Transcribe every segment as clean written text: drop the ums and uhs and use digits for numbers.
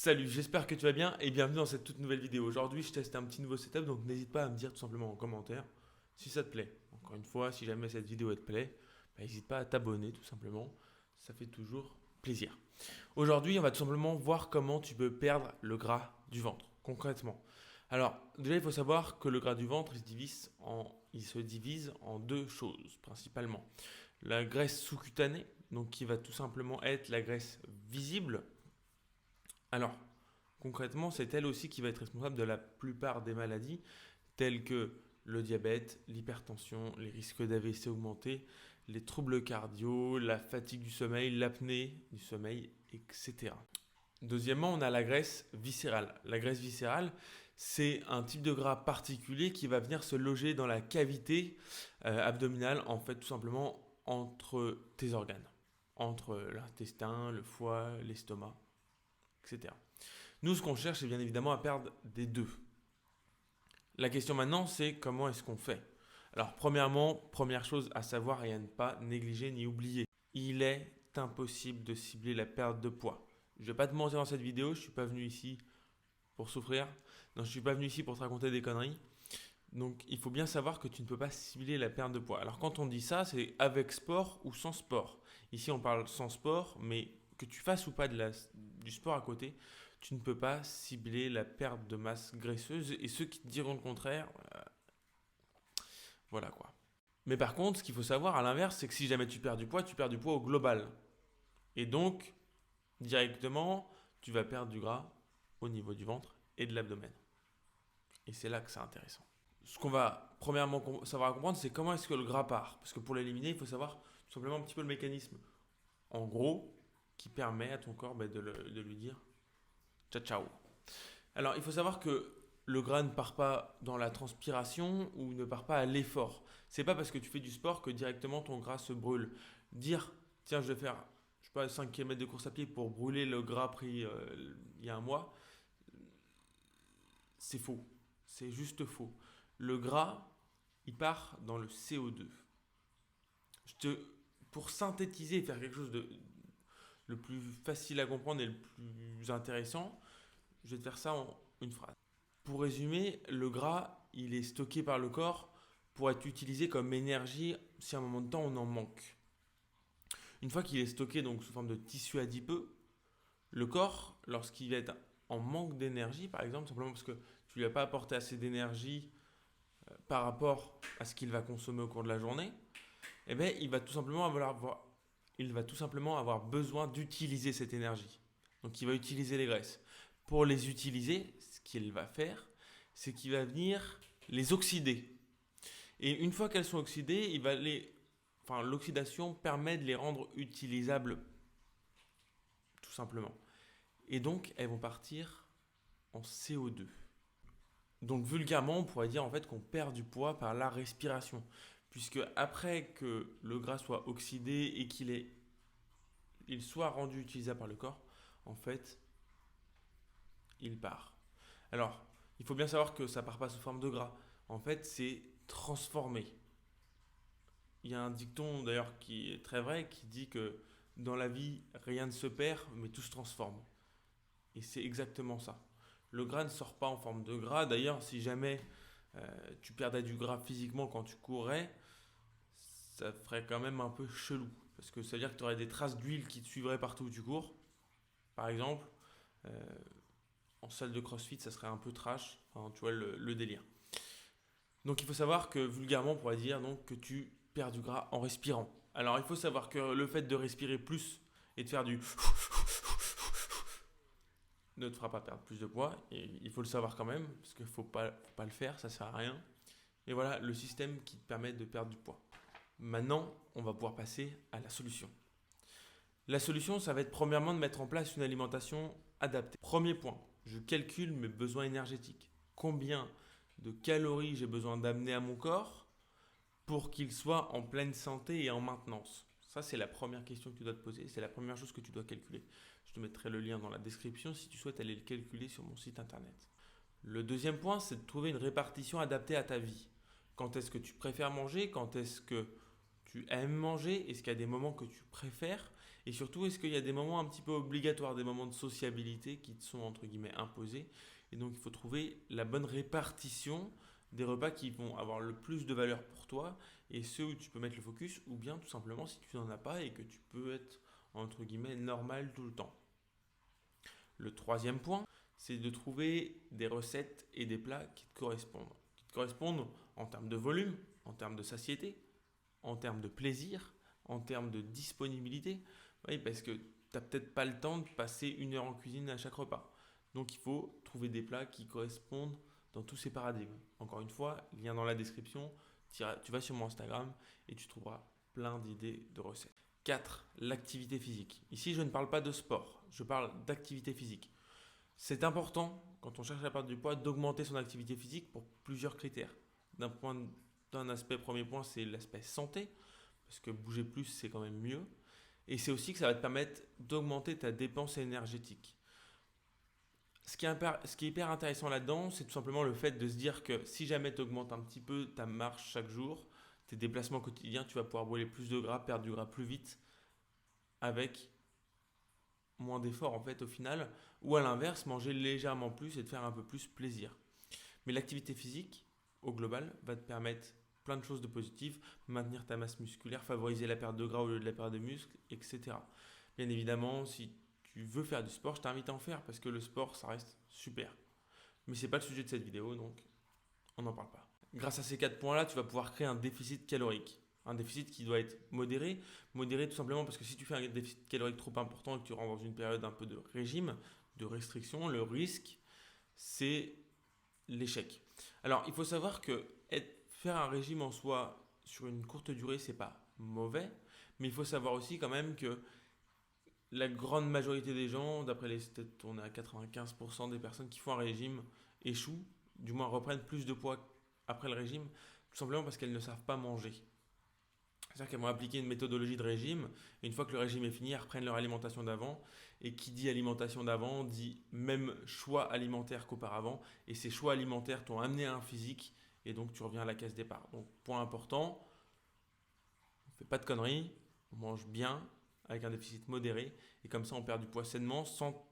Salut, j'espère que tu vas bien et bienvenue dans cette toute nouvelle vidéo. Aujourd'hui, je teste un petit nouveau setup, donc n'hésite pas à me dire tout simplement en commentaire si ça te plaît. Encore une fois, si jamais cette vidéo elle te plaît, n'hésite pas à t'abonner tout simplement, ça fait toujours plaisir. Aujourd'hui, on va tout simplement voir comment tu peux perdre le gras du ventre, concrètement. Alors, déjà, il faut savoir que le gras du ventre, il se divise en deux choses principalement. La graisse sous-cutanée, donc qui va tout simplement être la graisse visible. Alors, concrètement, c'est elle aussi qui va être responsable de la plupart des maladies, telles que le diabète, l'hypertension, les risques d'AVC augmentés, les troubles cardio, la fatigue du sommeil, l'apnée du sommeil, etc. Deuxièmement, on a la graisse viscérale. La graisse viscérale, c'est un type de gras particulier qui va venir se loger dans la cavité abdominale, en fait, tout simplement entre tes organes, entre l'intestin, le foie, l'estomac, etc. Nous, ce qu'on cherche, c'est bien évidemment à perdre des deux. La question maintenant, c'est comment est-ce qu'on fait? Alors, premièrement, première chose à savoir et à ne pas négliger ni oublier, il est impossible de cibler la perte de poids. Je ne vais pas te mentir dans cette vidéo, je ne suis pas venu ici pour souffrir, non, je ne suis pas venu ici pour te raconter des conneries. Donc, il faut bien savoir que tu ne peux pas cibler la perte de poids. Alors, quand on dit ça, c'est avec sport ou sans sport. Ici, on parle sans sport, mais que tu fasses ou pas du sport à côté, tu ne peux pas cibler la perte de masse graisseuse. Et ceux qui te diront le contraire, voilà quoi. Mais par contre, ce qu'il faut savoir à l'inverse, c'est que si jamais tu perds du poids au global. Et donc, directement, tu vas perdre du gras au niveau du ventre et de l'abdomen. Et c'est là que c'est intéressant. Ce qu'on va premièrement savoir comprendre, c'est comment est-ce que le gras part. Parce que pour l'éliminer, il faut savoir tout simplement un petit peu le mécanisme. En gros, qui permet à ton corps de lui dire ciao ciao. Alors, il faut savoir que le gras ne part pas dans la transpiration ou ne part pas à l'effort. C'est pas parce que tu fais du sport que directement ton gras se brûle. Dire tiens, je vais faire je sais pas 5 km de course à pied pour brûler le gras pris il y a un mois, c'est faux. C'est juste faux. Le gras, il part dans le CO2. Je te, pour synthétiser et faire quelque chose de le plus facile à comprendre et le plus intéressant, je vais te faire ça en une phrase. Pour résumer, le gras, il est stocké par le corps pour être utilisé comme énergie si à un moment de temps on en manque. Une fois qu'il est stocké donc sous forme de tissu adipeux, le corps, lorsqu'il va être en manque d'énergie, par exemple, simplement parce que tu ne lui as pas apporté assez d'énergie par rapport à ce qu'il va consommer au cours de la journée, eh bien, il va tout simplement avoir besoin d'utiliser cette énergie. Donc, il va utiliser les graisses. Pour les utiliser, ce qu'il va faire, c'est qu'il va venir les oxyder. Et une fois qu'elles sont oxydées, l'oxydation permet de les rendre utilisables, tout simplement. Et donc, elles vont partir en CO2. Donc, vulgairement, on pourrait dire en fait qu'on perd du poids par la respiration. Puisque après que le gras soit oxydé et il soit rendu utilisable par le corps, en fait, il part. Alors, il faut bien savoir que ça part pas sous forme de gras. En fait, c'est transformé. Il y a un dicton d'ailleurs qui est très vrai qui dit que dans la vie, rien ne se perd, mais tout se transforme. Et c'est exactement ça. Le gras ne sort pas en forme de gras. D'ailleurs, si jamais tu perdais du gras physiquement quand tu courais, ça ferait quand même un peu chelou. Parce que ça veut dire que tu aurais des traces d'huile qui te suivraient partout où tu cours. Par exemple, euh, en salle de crossfit, ça serait un peu trash. Enfin, tu vois le délire. Donc il faut savoir que vulgairement, on pourrait dire donc, que tu perds du gras en respirant. Alors il faut savoir que le fait de respirer plus et de faire du ne te fera pas perdre plus de poids. Et il faut le savoir quand même, parce qu'il ne faut pas le faire, ça ne sert à rien. Et voilà le système qui te permet de perdre du poids. Maintenant, on va pouvoir passer à la solution. La solution, ça va être premièrement de mettre en place une alimentation adaptée. Premier point, je calcule mes besoins énergétiques. Combien de calories j'ai besoin d'amener à mon corps pour qu'il soit en pleine santé et en maintenance. Ça, c'est la première question que tu dois te poser. C'est la première chose que tu dois calculer. Je te mettrai le lien dans la description si tu souhaites aller le calculer sur mon site internet. Le deuxième point, c'est de trouver une répartition adaptée à ta vie. Quand est-ce que tu préfères manger? Quand est-ce que tu aimes manger? Est-ce qu'il y a des moments que tu préfères? Et surtout, est-ce qu'il y a des moments un petit peu obligatoires, des moments de sociabilité qui te sont entre guillemets imposés. Et donc il faut trouver la bonne répartition des repas qui vont avoir le plus de valeur pour toi et ceux où tu peux mettre le focus, ou bien tout simplement si tu n'en as pas et que tu peux être entre guillemets normal tout le temps. Le troisième point, c'est de trouver des recettes et des plats qui te correspondent. Qui te correspondent en termes de volume, en termes de satiété, en termes de plaisir, en termes de disponibilité. Oui, parce que tu n'as peut-être pas le temps de passer 1 heure en cuisine à chaque repas. Donc il faut trouver des plats qui correspondent dans tous ces paradigmes. Encore une fois, lien dans la description, tu vas sur mon Instagram et tu trouveras plein d'idées de recettes. 4. L'activité physique. Ici, je ne parle pas de sport, je parle d'activité physique. C'est important, quand on cherche à perdre du poids, d'augmenter son activité physique pour plusieurs critères. D'un aspect, premier point, c'est l'aspect santé, parce que bouger plus, c'est quand même mieux. Et c'est aussi que ça va te permettre d'augmenter ta dépense énergétique. Ce qui est hyper intéressant là-dedans, c'est tout simplement le fait de se dire que si jamais tu augmentes un petit peu ta marche chaque jour, tes déplacements quotidiens, tu vas pouvoir brûler plus de gras, perdre du gras plus vite, avec moins d'efforts en fait au final, ou à l'inverse, manger légèrement plus et te faire un peu plus plaisir. Mais l'activité physique, au global, va te permettre plein de choses de positives, maintenir ta masse musculaire, favoriser la perte de gras au lieu de la perte de muscle, etc. Bien évidemment, si tu veux faire du sport, je t'invite à en faire parce que le sport, ça reste super. Mais ce n'est pas le sujet de cette vidéo, donc on n'en parle pas. Grâce à ces 4 points-là, tu vas pouvoir créer un déficit calorique. Un déficit qui doit être modéré. Modéré tout simplement parce que si tu fais un déficit calorique trop important et que tu rentres dans une période un peu de régime, de restriction, le risque, c'est l'échec. Alors, il faut savoir que faire un régime en soi sur une courte durée, c'est pas mauvais, mais il faut savoir aussi quand même que la grande majorité des gens, d'après les stats, on est à 95% des personnes qui font un régime échouent, du moins reprennent plus de poids après le régime, tout simplement parce qu'elles ne savent pas manger. C'est-à-dire qu'elles vont appliquer une méthodologie de régime, et une fois que le régime est fini, elles reprennent leur alimentation d'avant. Et qui dit alimentation d'avant dit même choix alimentaire qu'auparavant. Et ces choix alimentaires t'ont amené à un physique, et donc tu reviens à la case départ. Donc point important, on ne fait pas de conneries, on mange bien, avec un déficit modéré, et comme ça on perd du poids sainement sans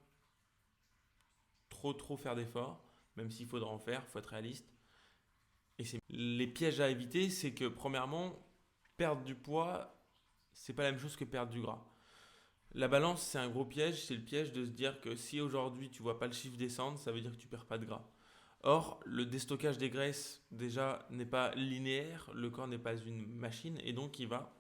trop faire d'efforts, même s'il faudra en faire, il faut être réaliste. Et les pièges à éviter, c'est que premièrement, perdre du poids, c'est pas la même chose que perdre du gras. La balance, c'est un gros piège, c'est le piège de se dire que si aujourd'hui tu vois pas le chiffre descendre, ça veut dire que tu perds pas de gras. Or, le déstockage des graisses, déjà, n'est pas linéaire, le corps n'est pas une machine, et donc il va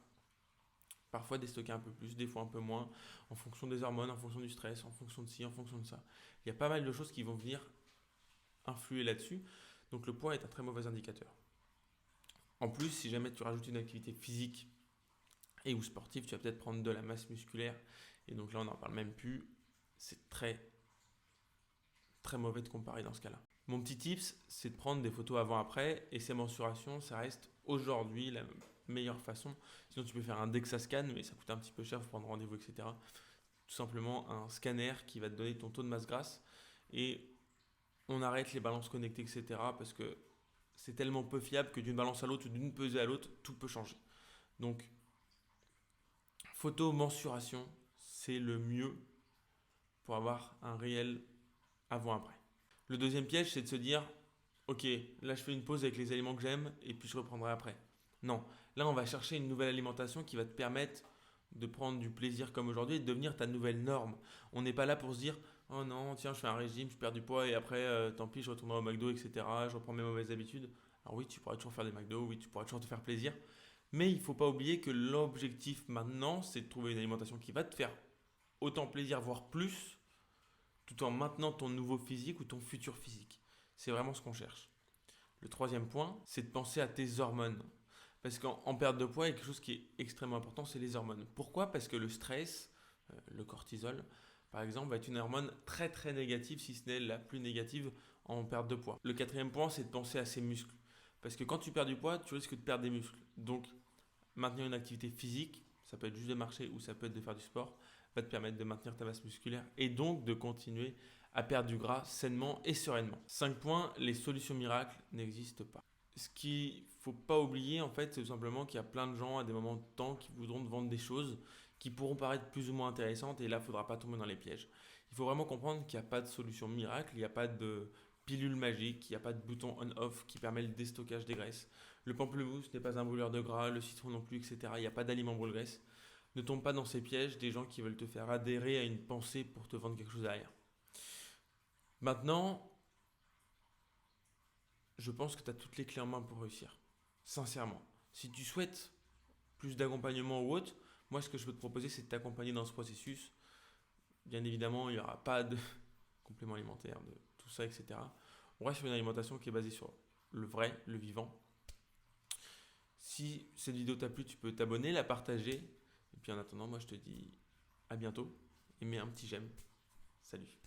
parfois déstocker un peu plus, des fois un peu moins, en fonction des hormones, en fonction du stress, en fonction de ci, en fonction de ça. Il y a pas mal de choses qui vont venir influer là-dessus, donc le poids est un très mauvais indicateur. En plus, si jamais tu rajoutes une activité physique et ou sportive, tu vas peut-être prendre de la masse musculaire, et donc là on n'en parle même plus, c'est très mauvais de comparer dans ce cas-là. Mon petit tips, c'est de prendre des photos avant-après, et ces mensurations, ça reste aujourd'hui la meilleure façon. Sinon tu peux faire un DEXA scan, mais ça coûte un petit peu cher, il faut prendre rendez-vous, etc. Tout simplement un scanner qui va te donner ton taux de masse grasse, et on arrête les balances connectées, etc. parce que c'est tellement peu fiable que d'une balance à l'autre ou d'une pesée à l'autre, tout peut changer. Donc, photo mensuration, c'est le mieux pour avoir un réel avant-après. Le deuxième piège, c'est de se dire, ok, là je fais une pause avec les aliments que j'aime et puis je reprendrai après. Non, là on va chercher une nouvelle alimentation qui va te permettre de prendre du plaisir comme aujourd'hui et de devenir ta nouvelle norme. On n'est pas là pour se dire, oh non, tiens, je fais un régime, je perds du poids et après, tant pis, je retournerai au McDo, etc. Je reprends mes mauvaises habitudes. Alors oui, tu pourras toujours faire des McDo, oui, tu pourras toujours te faire plaisir. Mais il ne faut pas oublier que l'objectif maintenant, c'est de trouver une alimentation qui va te faire autant plaisir, voire plus, tout en maintenant ton nouveau physique ou ton futur physique. C'est vraiment ce qu'on cherche. Le troisième point, c'est de penser à tes hormones. Parce qu'en perte de poids, il y a quelque chose qui est extrêmement important, c'est les hormones. Pourquoi ? Parce que le stress, le cortisol, par exemple, va être une hormone très négative, si ce n'est la plus négative en perte de poids. Le quatrième point, c'est de penser à ses muscles. Parce que quand tu perds du poids, tu risques de perdre des muscles. Donc, maintenir une activité physique, ça peut être juste de marcher ou ça peut être de faire du sport, va te permettre de maintenir ta masse musculaire et donc de continuer à perdre du gras sainement et sereinement. 5 points, les solutions miracles n'existent pas. Ce qu'il ne faut pas oublier, en fait, c'est tout simplement qu'il y a plein de gens à des moments de temps qui voudront te vendre des choses qui pourront paraître plus ou moins intéressantes et là, il ne faudra pas tomber dans les pièges. Il faut vraiment comprendre qu'il n'y a pas de solution miracle, il n'y a pas de pilule magique, il n'y a pas de bouton on-off qui permet le déstockage des graisses. Le pamplemousse n'est pas un brûleur de gras, le citron non plus, etc. Il n'y a pas d'aliment brûle-graisse. Ne tombe pas dans ces pièges des gens qui veulent te faire adhérer à une pensée pour te vendre quelque chose derrière. Maintenant, je pense que tu as toutes les clés en main pour réussir. Sincèrement. Si tu souhaites plus d'accompagnement ou autre, moi ce que je peux te proposer c'est de t'accompagner dans ce processus. Bien évidemment, il n'y aura pas de compléments alimentaires, de tout ça, etc. On reste sur une alimentation qui est basée sur le vrai, le vivant. Si cette vidéo t'a plu, tu peux t'abonner, la partager. Et puis en attendant, moi je te dis à bientôt et mets un petit j'aime. Salut.